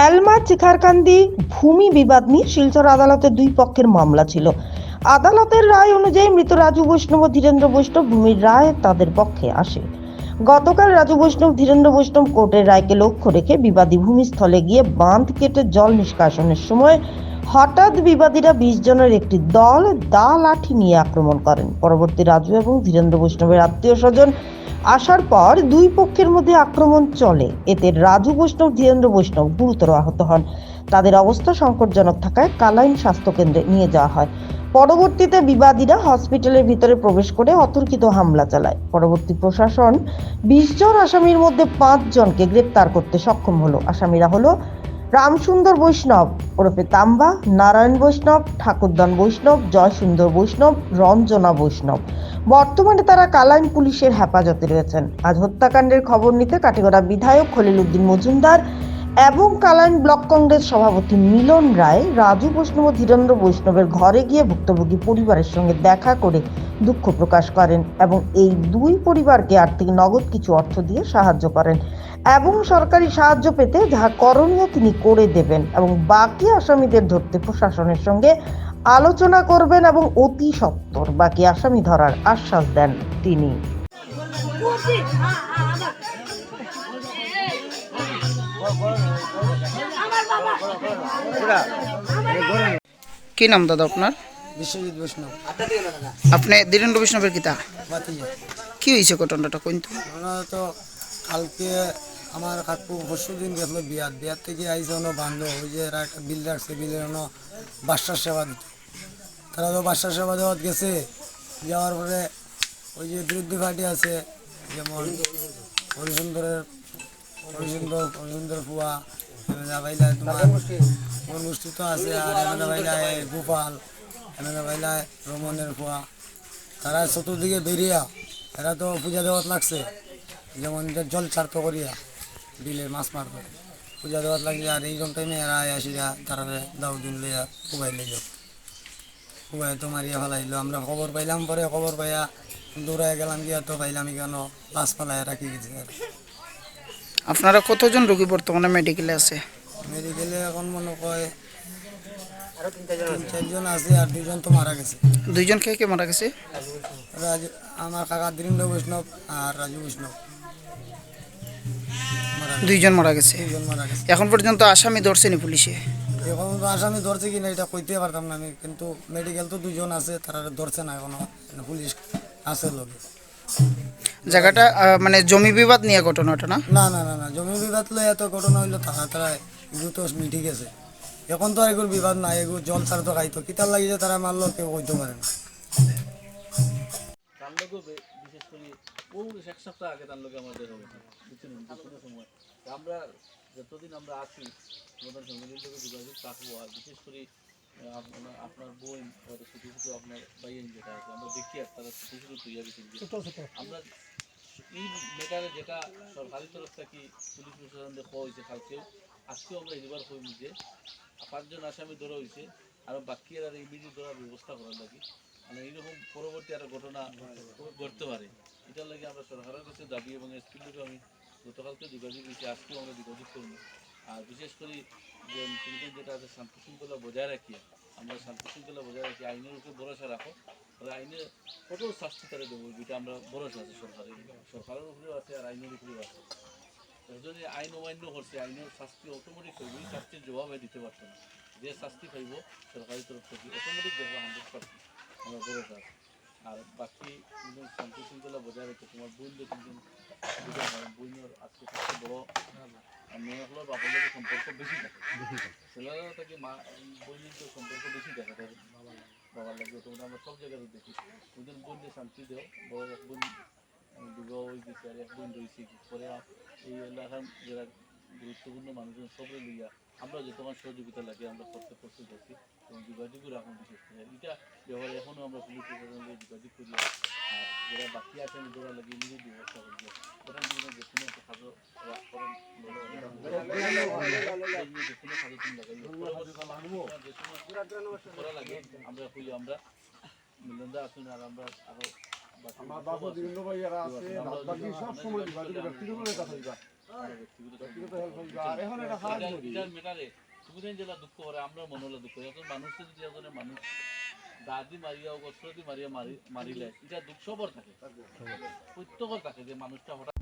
হেলমা চিখারকান্দি ভূমি বিবাদ নিয়ে শিলচর আদালতে দুই পক্ষের মামলা ছিল। আদালতের রায় অনুযায়ী মৃত রাজু বৈষ্ণব ও ধীরেন্দ্র বৈষ্ণব ভূমির রায় তাদের পক্ষে আসে। গতকাল রাজু বৈষ্ণব ধীরেন্দ্র বৈষ্ণব কোর্টের রায়কে লক্ষ্য রেখে বিবাদী ভূমিস্থলে গিয়ে বাঁধ কেটে জল নিষ্কাশনের সময় হঠাৎ বিবাদীরা 20 জনের একটি দল দা লাঠি নিয়ে আক্রমণ করেন। পরবর্তী রাজু এবং ধীরেন্দ্র বৈষ্ণবের আত্মীয় স্বজন আসার পর দুই পক্ষের মধ্যে আক্রমণ চলে। এতে রাজু বৈষ্ণব ধীরেন্দ্র বৈষ্ণব গুরুতর আহত হন। তাদের অবস্থা সংকটজনক থাকায় কালাইন স্বাস্থ্যকেন্দ্রে নিয়ে যাওয়া হয়। পরবর্তীতে বিবাদীরা হসপিটালের ভিতরে প্রবেশ করে অতর্কিত হামলা চালায়। পরবর্তী প্রশাসন 20 জন আসামির মধ্যে 5 জনকে গ্রেপ্তার করতে সক্ষম হলো। আসামিরা হলো রামসুন্দর বৈষ্ণব ওরফে তাম্বা, নারায়ণ বৈষ্ণব, ঠাকুরদান বৈষ্ণব, জয়সুন্দর বৈষ্ণব, রঞ্জনা বৈষ্ণব। বর্তমানে তারা কালাইন পুলিশের হেফাজতে রয়েছেন। আজ হত্যাকাণ্ডের খবর নিতে কাটিগড়া বিধায়ক খলিল উদ্দিন মজুমদার এবং কালাইন ব্লক কংগ্রেস সভাপতি মিলন রায় রাজু বৈষ্ণব ও ধীরেন্দ্র বৈষ্ণবের ঘরে গিয়ে ভুক্তভোগী পরিবারের সঙ্গে দেখা করে দুঃখ প্রকাশ করেন এবং এই দুই পরিবারকে আর্থিক নগদ কিছু অর্থ দিয়ে সাহায্য করেন এবং সরকারি সাহায্য পেতে যা করণীয় তিনি করে দেবেন এবং বাকি আসামিদের ধরতে প্রশাসনের সঙ্গে আলোচনা করবেন এবং অতি সত্বর বাকি আসামি ধরার আশ্বাস দেন তিনি। কি নাম দাদা আপনার? বিশ্বজিৎ বৈষ্ণব। আপনি ধীরেন্দ্র বৈষ্ণবের কিতা বাতিজা কি হয়েছে ঘটনাটা কিন্তু? আমরা তো কালকে আমার কাকু পরশু দিন গেছিল বিয়ার থেকে আইসে অন্য বান্ধব ওই যে এরা একটা বিল রাখছে, বিলের অন্য বাসার সেবা দিত। তারা তো বাসার সেবা দেওয়া গেছে, যাওয়ার পরে ওই যে বিরুদ্ধে পার্টি আছে যেমন হরিসুন্দর ফুয়া এমএলএ ভাইলা, তোমার অনুষ্ঠিত আছে, আর এমএলএ ভাইলা গোপাল, এমএলএ ভাইলা রমনের ফুয়া, তারা চতুর্দিকে বেরিয়া এরা তো পূজা দেওয়াত লাগছে, যেমন জল ছাড়তো করিয়া বিলে মাছ মারতো পূজা দেওয়াত লাগছে। আর এইরকম টাইমে এরা আসিয়া তারা দাও দিন লইয়া কুবাই লইল, কুবাই তো মারিয়া ফেলাইলো। আমরা খবর পাইলাম, পরে খবর পাইয়া দৌড়ায় গেলাম, গিয়া তো পাইলাম কেন লাশ ফেলায় রাখি গেছে। আপনারা কতজন রোগী বর্তমানে মেডিকেলে আছে? মেডিকেলে এখন মনে হয় 3-4 জন আছে, আর 2 জন তো মারা গেছে। দুইজন কে কে মারা গেছে? আমার কাকা ধীরেন্দ্র বৈষ্ণব আর রাজু বৈষ্ণব মারা গেছে। 2 জন মারা গেছে। 2 জন মারা গেছে। এখন পর্যন্ত আসামি ধরছেনি পুলিশে? এখন তো আসামি ধরছে কিনা এটা কইতে পারতাম না আমি, কিন্তু মেডিকেল তো 2 জন আছে, তারা ধরছে না এখনো, পুলিশ আছে লোকে। জায়গাটা মানে জমি বিবাদ নিয়ে ঘটনাটা না? না না না না, জমি বিবাদ লই এত ঘটনা হইলো, তারা এগুলো তো মিটি গেছে। এখন তো আর এগুলো বিবাদ নাই, এগুলো জল ছাড়া তো খাইতো, কিতার লাগিয়ে তারা মারলো কেউ কইতে পারে না। তার লোকও বিশেষ করে পৌষ এক সপ্তাহ আগে তার লোকে আমাদের হবে বুঝছেন, যে কোনো সময় আমরা যতদিন আমরা আছি আমাদের ফ্যামিলির লোকে যোগাযোগ রাখবো। আর বিশেষ করে আপনার বোন হয়তো ছোটো ছোটো আপনার ভাইয়ের যেটা আছে আমরা দেখি, আর তারা ছোটো ছোটো তৈরি গেছে। আমরা এই ম্যাটারে যেটা সরকারি তরফ থেকে পুলিশ প্রশাসন দেখা হয়েছে কালকেও, আজকেও আমরা এবার কইব যে 5 জন আসামি ধরা হয়েছে, আর বাকি আর ইমিডিয়েট ধরার ব্যবস্থা করার লাগে, মানে এইরকম পরবর্তী একটা ঘটনা ঘটতে পারে। এটার লাগে আমরা সরকারের কাছে দাবি এবং এসপির লোকে আমি গতকালকে যোগাযোগ দিয়েছি, আজকেও আমরা যোগাযোগ করবো। আর বিশেষ করে যে যেটা আছে শান্তি শৃঙ্খলা বজায় রাখি, আমরা শান্তি শৃঙ্খলা বজায় রাখি, আইনের উপরে ভরসা রাখো, তাহলে আইনের কঠোর শাস্তি তারা দেবো, যেটা আমরা ভরসা আছে সরকারের উপরেও আছে আর আইনের উপরেও আছে। যদি আইন অমান্য করছে আইনের শাস্তি অটোমেটিক হইব, এই শাস্তির জবাব দিতে পারতো না, যে শাস্তি পাইব সরকারি তরফ থেকে অটোমেটিক দেখবো 100% আমরা ভরসা আছে। আর বাকি শান্তি শৃঙ্খলা বজায় রেখে তোমার বোনদের কিন্তু বোনের আজকে সবচেয়ে বড় মেয়েগুলোর বাবার লোকের সম্পর্ক বেশি থাকে, ছেলেরা থেকে মা বোনের তো সম্পর্ক বেশি থাকে তাদের বাবার লাগে। তোমরা আমরা সব জায়গায় দেখি ওদের বোনকে শান্তি দেও, বড় এক বোন বিবাহ হয়ে গেছে আর এক বোন রয়েছে, পরে এই এলাকার যারা গুরুত্বপূর্ণ মানুষজন সবরে লইয়া আমরা যতক্ষণ সহযোগিতা লাগে আমরা করতে প্রস্তুত আছি এবং যোগাযোগও রাখুন। বিশেষ করে এটা ব্যবহারে এখনও আমরা পুলিশ প্রশাসনের যোগাযোগ করি, আর যারা বাকি আছেন যারা লাগে নিজের ব্যবস্থা করবো, ওরা জীবনে যে কোনো একটা খাদ্য করেন যে কোনো খাদ্য তুমি লাগাই করা লাগে আমরা করি। আমরা মিলনদা আসুন, আর আমরা আরো এটার মেটারে তুমি যেটা দুঃখ করে আমরা মনে হলে দুঃখ এখন মানুষের যদি এজনের মানুষ দাদি মারিয়া অস্ত্রদি মারিয়া মারিলে এটা দুঃখ সবর থাকে প্রত্যেকর থাকে যে মানুষটা হঠাৎ